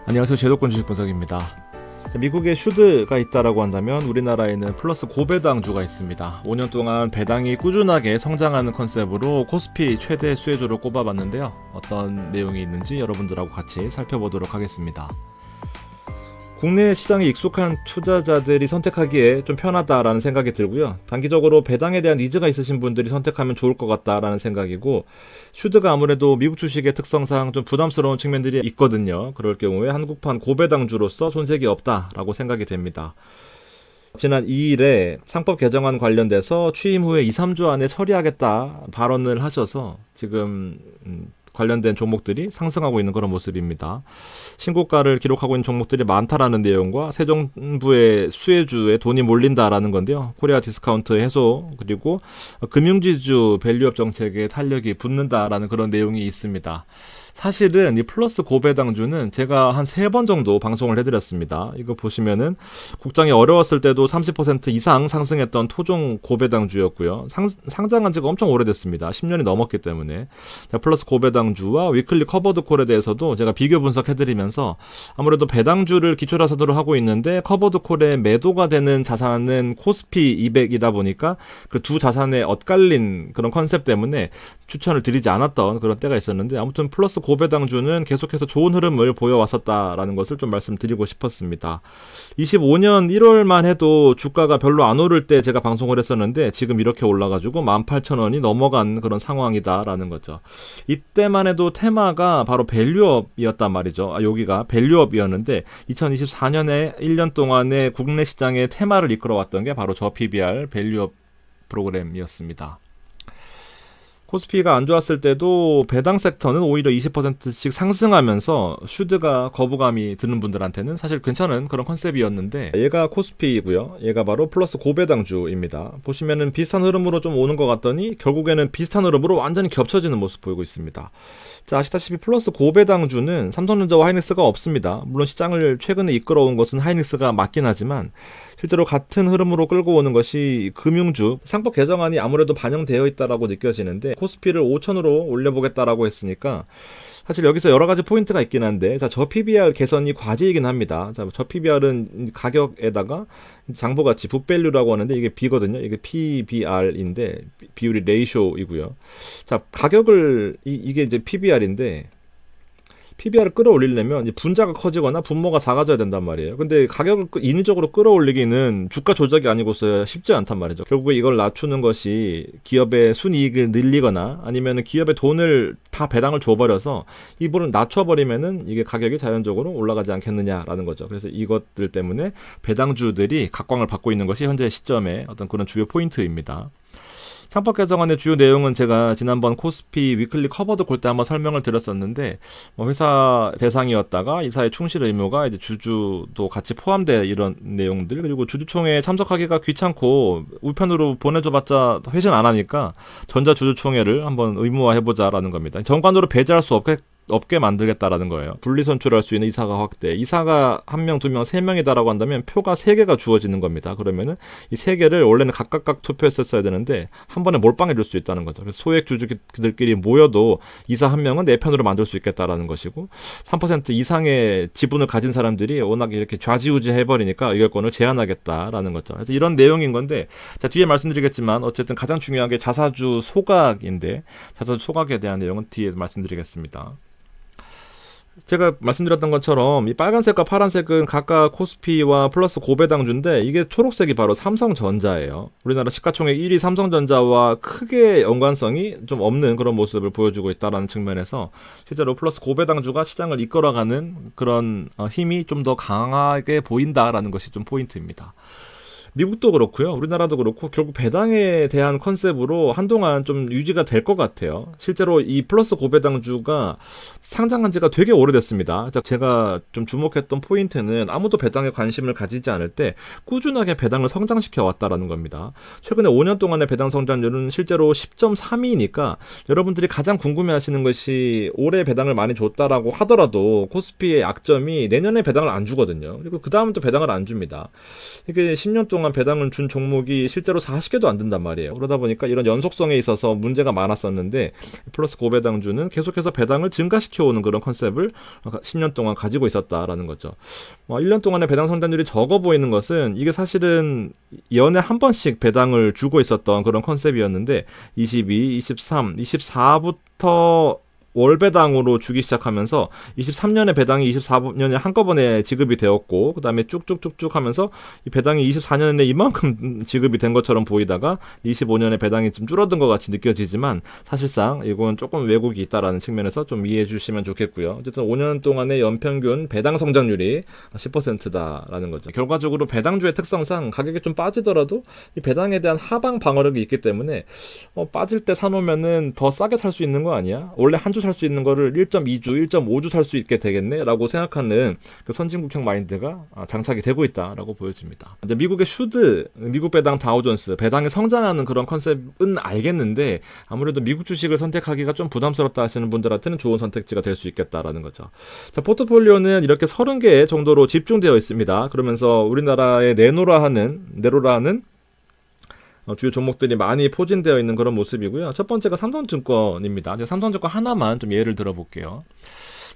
안녕하세요. 제도권 주식 분석입니다. 미국에 슈드가 있다라고 한다면 우리나라에는 플러스 고배당주가 있습니다. 5년 동안 배당이 꾸준하게 성장하는 컨셉으로 코스피 최대 수혜주를 꼽아봤는데요. 어떤 내용이 있는지 여러분들하고 같이 살펴보도록 하겠습니다. 국내 시장에 익숙한 투자자들이 선택하기에 좀 편하다라는 생각이 들고요. 단기적으로 배당에 대한 니즈가 있으신 분들이 선택하면 좋을 것 같다라는 생각이고, 슈드가 아무래도 미국 주식의 특성상 좀 부담스러운 측면들이 있거든요. 그럴 경우에 한국판 고배당주로서 손색이 없다라고 생각이 됩니다. 지난 2일에 상법 개정안 관련돼서 취임 후에 2, 3주 안에 처리하겠다 발언을 하셔서 지금 관련된 종목들이 상승하고 있는 그런 모습입니다. 신고가를 기록하고 있는 종목들이 많다라는 내용과 새 정부의 수혜주에 돈이 몰린다라는 건데요. 코리아 디스카운트 해소 그리고 금융지주 밸류업 정책에 탄력이 붙는다라는 그런 내용이 있습니다. 사실은 이 플러스 고배당주는 제가 한 3번 정도 방송을 해드렸습니다. 이거 보시면은 국장이 어려웠을 때도 30% 이상 상승했던 토종 고배당주였고요. 상장한 지가 엄청 오래됐습니다. 10년이 넘었기 때문에. 자, 플러스 고배당주와 위클리 커버드 콜에 대해서도 제가 비교 분석해드리면서 아무래도 배당주를 기초자산으로 하고 있는데 커버드 콜에 매도가 되는 자산은 코스피 200이다 보니까 그 두 자산에 엇갈린 그런 컨셉 때문에 추천을 드리지 않았던 그런 때가 있었는데, 아무튼 플러스 고배당주는 계속해서 좋은 흐름을 보여왔었다라는 것을 좀 말씀드리고 싶었습니다. 25년 1월만 해도 주가가 별로 안 오를 때 제가 방송을 했었는데 지금 이렇게 올라가지고 18,000원이 넘어간 그런 상황이다라는 거죠. 이때만 해도 테마가 바로 밸류업이었단 말이죠. 여기가 밸류업이었는데 2024년에 1년 동안의 국내 시장의 테마를 이끌어왔던 게 바로 저 PBR 밸류업 프로그램이었습니다. 코스피가 안 좋았을 때도 배당 섹터는 오히려 20%씩 상승하면서 슈드가 거부감이 드는 분들한테는 사실 괜찮은 그런 컨셉이었는데, 얘가 코스피이고요. 얘가 바로 플러스 고배당주입니다. 보시면은 비슷한 흐름으로 좀 오는 것 같더니 결국에는 비슷한 흐름으로 완전히 겹쳐지는 모습 보이고 있습니다. 자, 아시다시피 플러스 고배당주는 삼성전자와 하이닉스가 없습니다. 물론 시장을 최근에 이끌어온 것은 하이닉스가 맞긴 하지만 실제로 같은 흐름으로 끌고 오는 것이 금융주, 상법 개정안이 아무래도 반영되어 있다라고 느껴지는데 코스피를 5,000으로 올려보겠다라고 했으니까 사실 여기서 여러 가지 포인트가 있긴 한데, 자, 저 PBR 개선이 과제이긴 합니다. 자, 저 PBR은 가격에다가 장부가치 북밸류라고 하는데 이게 B거든요. 이게 PBR인데 비율이 레이쇼이고요. 자, 가격을 이게 이제 PBR인데 PBR을 끌어올리려면 분자가 커지거나 분모가 작아져야 된단 말이에요. 근데 가격을 인위적으로 끌어올리기는 주가 조작이 아니고서 쉽지 않단 말이죠. 결국에 이걸 낮추는 것이 기업의 순이익을 늘리거나 아니면 기업의 돈을 다 배당을 줘버려서 이 부분을 낮춰버리면은 이게 가격이 자연적으로 올라가지 않겠느냐라는 거죠. 그래서 이것들 때문에 배당주들이 각광을 받고 있는 것이 현재 시점의 어떤 그런 주요 포인트입니다. 상법 개정안의 주요 내용은 제가 지난번 코스피 위클리 커버드 콜 때 한번 설명을 드렸었는데, 회사 대상이었다가 이사의 충실 의무가 이제 주주도 같이 포함된 이런 내용들, 그리고 주주총회에 참석하기가 귀찮고 우편으로 보내줘봤자 회신 안 하니까 전자주주총회를 한번 의무화해보자라는 겁니다. 정관으로 배제할 수 없게 만들겠다라는 거예요. 분리선출할 수 있는 이사가 확대. 이사가 1명, 2명, 3명이다라고 한다면 표가 3개가 주어지는 겁니다. 그러면은 이 3개를 원래는 각각 투표했었어야 되는데 한 번에 몰빵해 줄 수 있다는 거죠. 그래서 소액 주주들끼리 모여도 이사 1명은 4편으로 만들 수 있겠다라는 것이고, 3% 이상의 지분을 가진 사람들이 워낙 이렇게 좌지우지 해버리니까 의결권을 제한하겠다라는 거죠. 그래서 이런 내용인 건데, 자, 뒤에 말씀드리겠지만 어쨌든 가장 중요한 게 자사주 소각인데, 자사주 소각에 대한 내용은 뒤에 말씀드리겠습니다. 제가 말씀드렸던 것처럼 이 빨간색과 파란색은 각각 코스피와 플러스 고배당주인데 이게 초록색이 바로 삼성전자예요. 우리나라 시가총액 1위 삼성전자와 크게 연관성이 좀 없는 그런 모습을 보여주고 있다는 측면에서 실제로 플러스 고배당주가 시장을 이끌어가는 그런 힘이 좀 더 강하게 보인다라는 것이 좀 포인트입니다. 미국도 그렇고요. 우리나라도 그렇고 결국 배당에 대한 컨셉으로 한동안 좀 유지가 될 것 같아요. 실제로 이 플러스 고배당주가 상장한 지가 되게 오래됐습니다. 제가 좀 주목했던 포인트는 아무도 배당에 관심을 가지지 않을 때 꾸준하게 배당을 성장시켜 왔다라는 겁니다. 최근에 5년 동안의 배당 성장률은 실제로 10.32니까 여러분들이 가장 궁금해하시는 것이 올해 배당을 많이 줬다라고 하더라도 코스피의 약점이 내년에 배당을 안 주거든요. 그리고 그 다음은 또 배당을 안 줍니다. 이게 10년 동안 동안 배당을 준 종목이 실제로 40개도 안 된단 말이에요. 그러다 보니까 이런 연속성에 있어서 문제가 많았었는데 플러스 고배당주는 계속해서 배당을 증가시켜오는 그런 컨셉을 10년 동안 가지고 있었다라는 거죠. 1년 동안의 배당 성장률이 적어 보이는 것은 이게 사실은 연에 한 번씩 배당을 주고 있었던 그런 컨셉이었는데 22, 23, 24부터 월배당으로 주기 시작하면서 23년에 배당이 24년에 한꺼번에 지급이 되었고 그 다음에 쭉쭉쭉쭉 하면서 이 배당이 24년에 이만큼 지급이 된 것처럼 보이다가 25년에 배당이 좀 줄어든 것 같이 느껴지지만 사실상 이건 조금 왜곡이 있다라는 측면에서 좀 이해해 주시면 좋겠고요. 어쨌든 5년 동안의 연평균 배당 성장률이 10%다라는 거죠. 결과적으로 배당주의 특성상 가격이 좀 빠지더라도 이 배당에 대한 하방 방어력이 있기 때문에 빠질 때 사놓으면은 더 싸게 살 수 있는 거 아니야? 원래 한 주 살 수 있는 거를 1.2주, 1.5주 살 수 있게 되겠네? 라고 생각하는 그 선진국형 마인드가 장착이 되고 있다라고 보여집니다. 이제 미국의 슈드, 미국 배당 다우존스, 배당이 성장하는 그런 컨셉은 알겠는데 아무래도 미국 주식을 선택하기가 좀 부담스럽다 하시는 분들한테는 좋은 선택지가 될 수 있겠다라는 거죠. 자, 포트폴리오는 이렇게 30개 정도로 집중되어 있습니다. 그러면서 우리나라의 내로라 하는 주요 종목들이 많이 포진되어 있는 그런 모습이고요. 첫 번째가 삼성증권입니다. 이제 삼성증권 하나만 좀 예를 들어볼게요.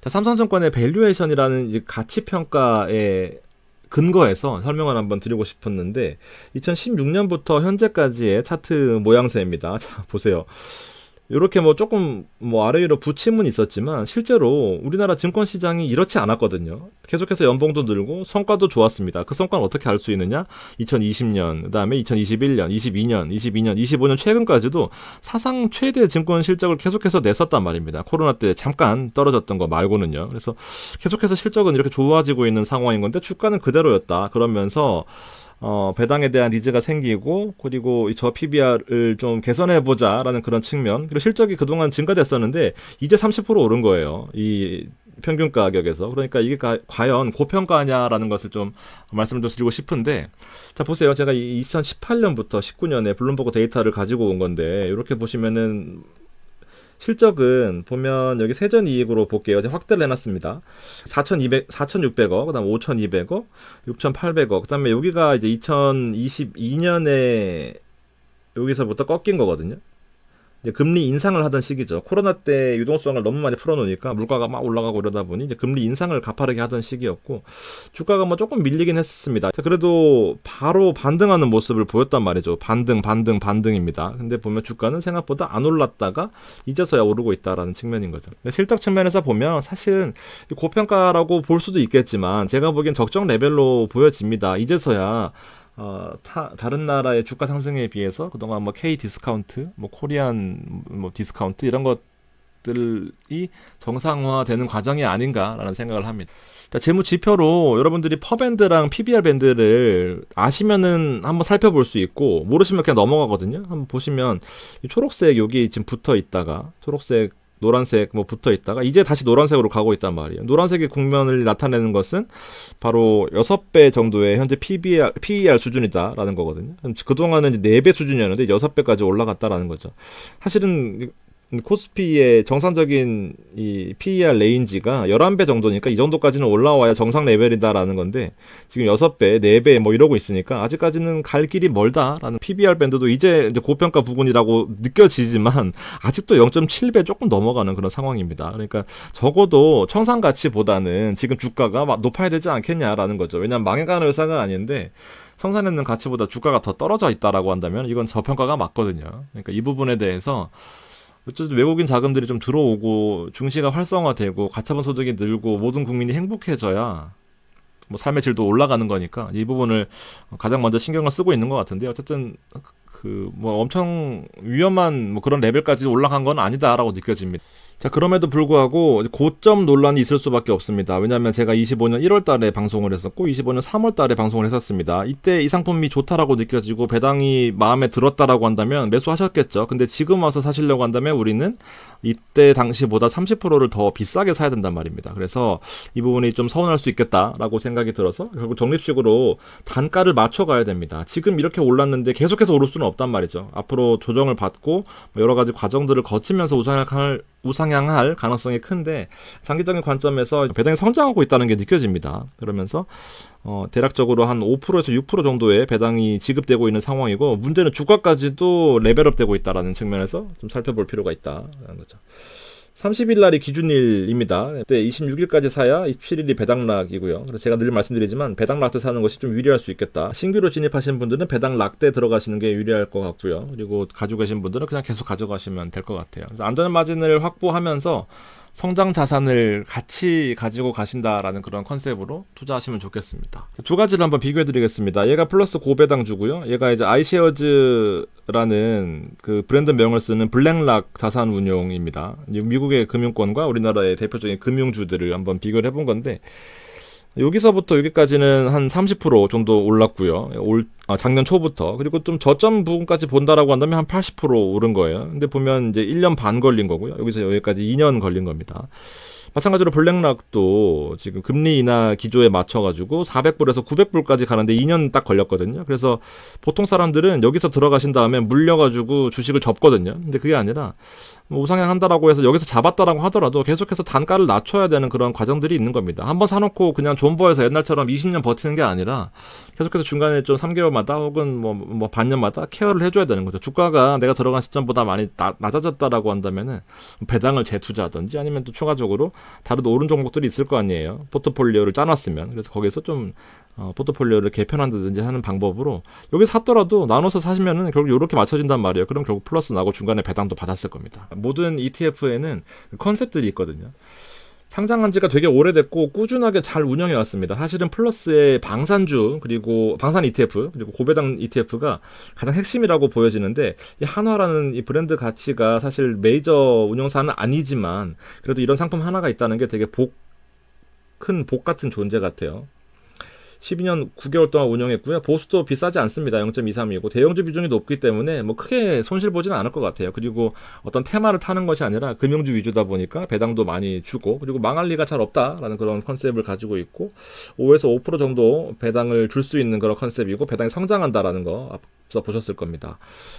자, 삼성증권의 밸류에이션이라는 가치평가의 근거해서 설명을 한번 드리고 싶었는데 2016년부터 현재까지의 차트 모양새입니다. 자, 보세요. 이렇게 조금 아래 위로 부침은 있었지만 실제로 우리나라 증권 시장이 이렇지 않았거든요. 계속해서 연봉도 늘고 성과도 좋았습니다. 그 성과는 어떻게 알 수 있느냐? 2020년, 그다음에 2021년, 22년, 25년 최근까지도 사상 최대 증권 실적을 계속해서 냈었단 말입니다. 코로나 때 잠깐 떨어졌던 거 말고는요. 그래서 계속해서 실적은 이렇게 좋아지고 있는 상황인 건데 주가는 그대로였다. 그러면서 배당에 대한 니즈가 생기고 그리고 저 PBR을 좀 개선해보자라는 그런 측면 그리고 실적이 그동안 증가됐었는데 이제 30% 오른 거예요. 이 평균 가격에서. 그러니까 이게 과연 고평가냐라는 것을 좀 말씀을 좀 드리고 싶은데 자 보세요. 제가 2018년부터 19년에 블룸버그 데이터를 가지고 온 건데 이렇게 보시면은 실적은 보면 여기 세전이익으로 볼게요. 제가 확대를 해놨습니다. 4,600억, 그 다음 5,200억, 6,800억, 그 다음에 여기가 이제 2022년에 여기서부터 꺾인 거거든요. 이제 금리 인상을 하던 시기죠. 코로나 때 유동성을 너무 많이 풀어놓으니까 물가가 막 올라가고 이러다 보니 이제 금리 인상을 가파르게 하던 시기였고 주가가 조금 밀리긴 했습니다. 그래도 바로 반등하는 모습을 보였단 말이죠. 반등입니다. 근데 보면 주가는 생각보다 안 올랐다가 이제서야 오르고 있다라는 측면인 거죠. 실적 측면에서 보면 사실은 고평가라고 볼 수도 있겠지만 제가 보기엔 적정 레벨로 보여집니다. 이제서야 다른 나라의 주가 상승에 비해서 그동안 K 디스카운트, 코리안 디스카운트 이런 것들이 정상화되는 과정이 아닌가라는 생각을 합니다. 자, 재무 지표로 여러분들이 퍼밴드랑 PBR 밴드를 아시면은 한번 살펴볼 수 있고 모르시면 그냥 넘어가거든요. 한번 보시면 이 초록색 여기 지금 붙어 있다가 초록색 노란색 붙어 있다가 이제 다시 노란색으로 가고 있단 말이에요. 노란색의 국면을 나타내는 것은 바로 6배 정도의 현재 PER 수준이다라는 거거든요. 그동안은 4배 수준이었는데 6배까지 올라갔다라는 거죠. 사실은 코스피의 정상적인 이 PER 레인지가 11배 정도니까 이 정도까지는 올라와야 정상 레벨이다라는 건데 지금 6배, 4배 이러고 있으니까 아직까지는 갈 길이 멀다라는 PBR 밴드도 이제 고평가 부분이라고 느껴지지만 아직도 0.7배 조금 넘어가는 그런 상황입니다. 그러니까 적어도 청산 가치보다는 지금 주가가 높아야 되지 않겠냐라는 거죠. 왜냐하면 망해가는 회사가 아닌데 청산했는 가치보다 주가가 더 떨어져 있다라고 한다면 이건 저평가가 맞거든요. 그러니까 이 부분에 대해서 어쨌든 외국인 자금들이 좀 들어오고 중시가 활성화되고 가처분 소득이 늘고 모든 국민이 행복해져야 삶의 질도 올라가는 거니까 이 부분을 가장 먼저 신경을 쓰고 있는 것 같은데 어쨌든 엄청 위험한 그런 레벨까지 올라간 건 아니다라고 느껴집니다. 자, 그럼에도 불구하고 고점 논란이 있을 수밖에 없습니다. 왜냐하면 제가 25년 1월 달에 방송을 했었고 25년 3월 달에 방송을 했었습니다. 이때 이 상품이 좋다라고 느껴지고 배당이 마음에 들었다라고 한다면 매수하셨겠죠. 근데 지금 와서 사시려고 한다면 우리는 이때 당시보다 30%를 더 비싸게 사야 된단 말입니다. 그래서 이 부분이 좀 서운할 수 있겠다라고 생각이 들어서 결국 적립식으로 단가를 맞춰가야 됩니다. 지금 이렇게 올랐는데 계속해서 오를 수는 없단 말이죠. 앞으로 조정을 받고 여러 가지 과정들을 거치면서 우상향할 가능성이 큰데 장기적인 관점에서 배당이 성장하고 있다는 게 느껴집니다. 그러면서 대략적으로 한 5%에서 6% 정도의 배당이 지급되고 있는 상황이고 문제는 주가까지도 레벨업 되고 있다는 측면에서 좀 살펴볼 필요가 있다는 거죠. 30일 날이 기준일입니다. 그때 26일까지 사야 27일이 배당락이고요. 그래서 제가 늘 말씀드리지만 배당락 때 사는 것이 좀 유리할 수 있겠다. 신규로 진입하신 분들은 배당락 때 들어가시는 게 유리할 것 같고요. 그리고 가지고 계신 분들은 그냥 계속 가져가시면 될 것 같아요. 그래서 안전 마진을 확보하면서 성장 자산을 같이 가지고 가신다라는 그런 컨셉으로 투자하시면 좋겠습니다. 두 가지를 한번 비교해 드리겠습니다. 얘가 플러스 고배당주고요. 얘가 이제 아이쉐어즈라는 그 브랜드 명을 쓰는 블랙락 자산 운용입니다. 미국의 금융권과 우리나라의 대표적인 금융주들을 한번 비교를 해본 건데 여기서부터 여기까지는 한 30% 정도 올랐고요. 작년 초부터. 그리고 좀 저점 부분까지 본다라고 한다면 한 80% 오른 거예요. 근데 보면 이제 1년 반 걸린 거고요. 여기서 여기까지 2년 걸린 겁니다. 마찬가지로 블랙락도 지금 금리 인하 기조에 맞춰가지고 400불에서 900불까지 가는데 2년 딱 걸렸거든요. 그래서 보통 사람들은 여기서 들어가신 다음에 물려가지고 주식을 접거든요. 근데 그게 아니라 우상향 한다라고 해서 여기서 잡았다라고 하더라도 계속해서 단가를 낮춰야 되는 그런 과정들이 있는 겁니다. 한번 사놓고 그냥 존버해서 옛날처럼 20년 버티는 게 아니라 계속해서 중간에 좀 3개월마다 혹은 뭐 반년마다 케어를 해줘야 되는 거죠. 주가가 내가 들어간 시점보다 많이 낮아졌다라고 한다면은 배당을 재투자하든지 아니면 또 추가적으로 다른 오른 종목들이 있을 거 아니에요. 포트폴리오를 짜놨으면. 그래서 거기서 좀 포트폴리오를 개편한다든지 하는 방법으로 여기 샀더라도 나눠서 사시면은 결국 이렇게 맞춰진단 말이에요. 그럼 결국 플러스 나고 중간에 배당도 받았을 겁니다. 모든 ETF에는 컨셉들이 있거든요. 상장한 지가 되게 오래됐고 꾸준하게 잘 운영해 왔습니다. 사실은 플러스의 방산주 그리고 방산 ETF 그리고 고배당 ETF가 가장 핵심이라고 보여지는데 이 한화라는 이 브랜드 가치가 사실 메이저 운용사는 아니지만 그래도 이런 상품 하나가 있다는 게 되게 큰 복 같은 존재 같아요. 12년 9개월 동안 운영했고요. 보수도 비싸지 않습니다. 0.23이고 대형주 비중이 높기 때문에 뭐 크게 손실 보지는 않을 것 같아요. 그리고 어떤 테마를 타는 것이 아니라 금융주 위주다 보니까 배당도 많이 주고 그리고 망할 리가 잘 없다라는 그런 컨셉을 가지고 있고 5에서 5% 정도 배당을 줄 수 있는 그런 컨셉이고 배당이 성장한다라는 거 앞서 보셨을 겁니다.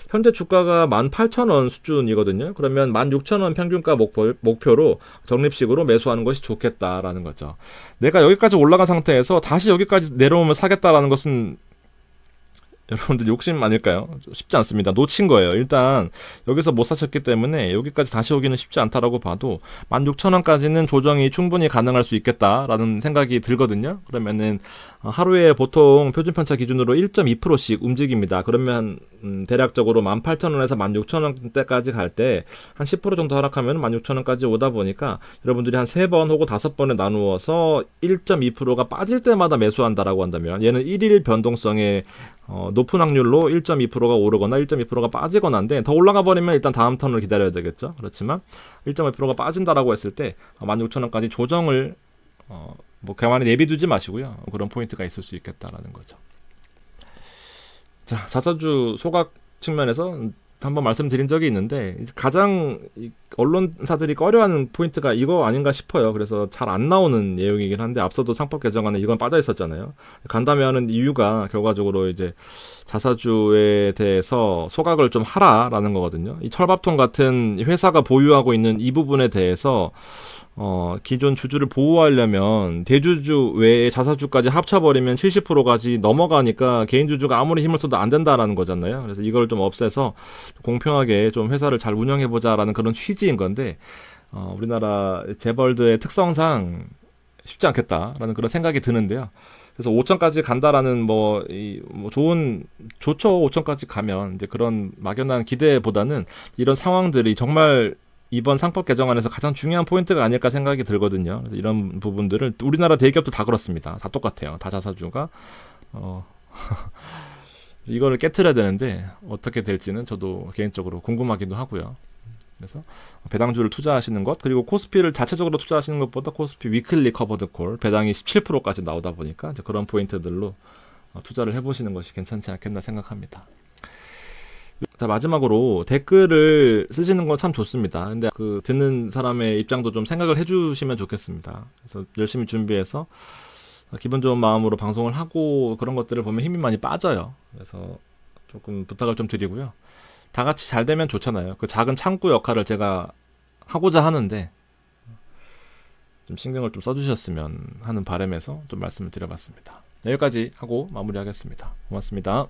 현재 주가가 18,000원 수준이거든요. 그러면 16,000원 평균가 목표로 적립식으로 매수하는 것이 좋겠다라는 거죠. 내가 여기까지 올라간 상태에서 다시 여기까지 내려오면 사겠다라는 것은 여러분들 욕심 아닐까요? 쉽지 않습니다. 놓친 거예요. 일단 여기서 못 사셨기 때문에 여기까지 다시 오기는 쉽지 않다라고 봐도 16,000원까지는 조정이 충분히 가능할 수 있겠다라는 생각이 들거든요. 그러면은 하루에 보통 표준편차 기준으로 1.2%씩 움직입니다. 그러면 대략적으로 18,000원에서 16,000원대까지 갈 때 한 10% 정도 하락하면 16,000원까지 오다 보니까 여러분들이 한 3번 혹은 5번에 나누어서 1.2%가 빠질 때마다 매수한다라고 한다면 얘는 1일 변동성에 높은 확률로 1.2%가 오르거나 1.2%가 빠지거나인데 더 올라가 버리면 일단 다음 턴을 기다려야 되겠죠. 그렇지만 1.2%가 빠진다라고 했을 때 16,000원까지 조정을 뭐 가만히 내비두지 마시고요. 그런 포인트가 있을 수 있겠다라는 거죠. 자, 자사주 소각 측면에서 한번 말씀드린 적이 있는데 가장 언론사들이 꺼려하는 포인트가 이거 아닌가 싶어요. 그래서 잘 안 나오는 내용이긴 한데 앞서도 상법 개정안에 이건 빠져 있었잖아요. 간담회 하는 이유가 결과적으로 이제 자사주에 대해서 소각을 좀 하라라는 거거든요. 이 철밥통 같은 회사가 보유하고 있는 이 부분에 대해서 기존 주주를 보호하려면 대주주 외에 자사주까지 합쳐버리면 70%까지 넘어가니까 개인 주주가 아무리 힘을 써도 안 된다라는 거잖아요. 그래서 이걸 좀 없애서 공평하게 좀 회사를 잘 운영해보자라는 그런 취지인 건데 우리나라 재벌들의 특성상 쉽지 않겠다라는 그런 생각이 드는데요. 그래서 5천까지 간다라는 좋죠. 5천까지 가면 이제 그런 막연한 기대보다는 이런 상황들이 정말 이번 상법 개정안에서 가장 중요한 포인트가 아닐까 생각이 들거든요. 이런 부분들을 우리나라 대기업도 다 그렇습니다. 다 똑같아요. 다 자사주가 이거를 깨트려야 되는데 어떻게 될지는 저도 개인적으로 궁금하기도 하고요. 그래서 배당주를 투자하시는 것 그리고 코스피를 자체적으로 투자하시는 것보다 코스피 위클리 커버드 콜 배당이 17%까지 나오다 보니까 이제 그런 포인트들로 투자를 해보시는 것이 괜찮지 않겠나 생각합니다. 자, 마지막으로 댓글을 쓰시는 건 참 좋습니다. 근데 그 듣는 사람의 입장도 좀 생각을 해주시면 좋겠습니다. 그래서 열심히 준비해서 기분 좋은 마음으로 방송을 하고 그런 것들을 보면 힘이 많이 빠져요. 그래서 조금 부탁을 좀 드리고요. 다 같이 잘 되면 좋잖아요. 그 작은 창구 역할을 제가 하고자 하는데 좀 신경을 좀 써주셨으면 하는 바람에서 좀 말씀을 드려봤습니다. 여기까지 하고 마무리하겠습니다. 고맙습니다.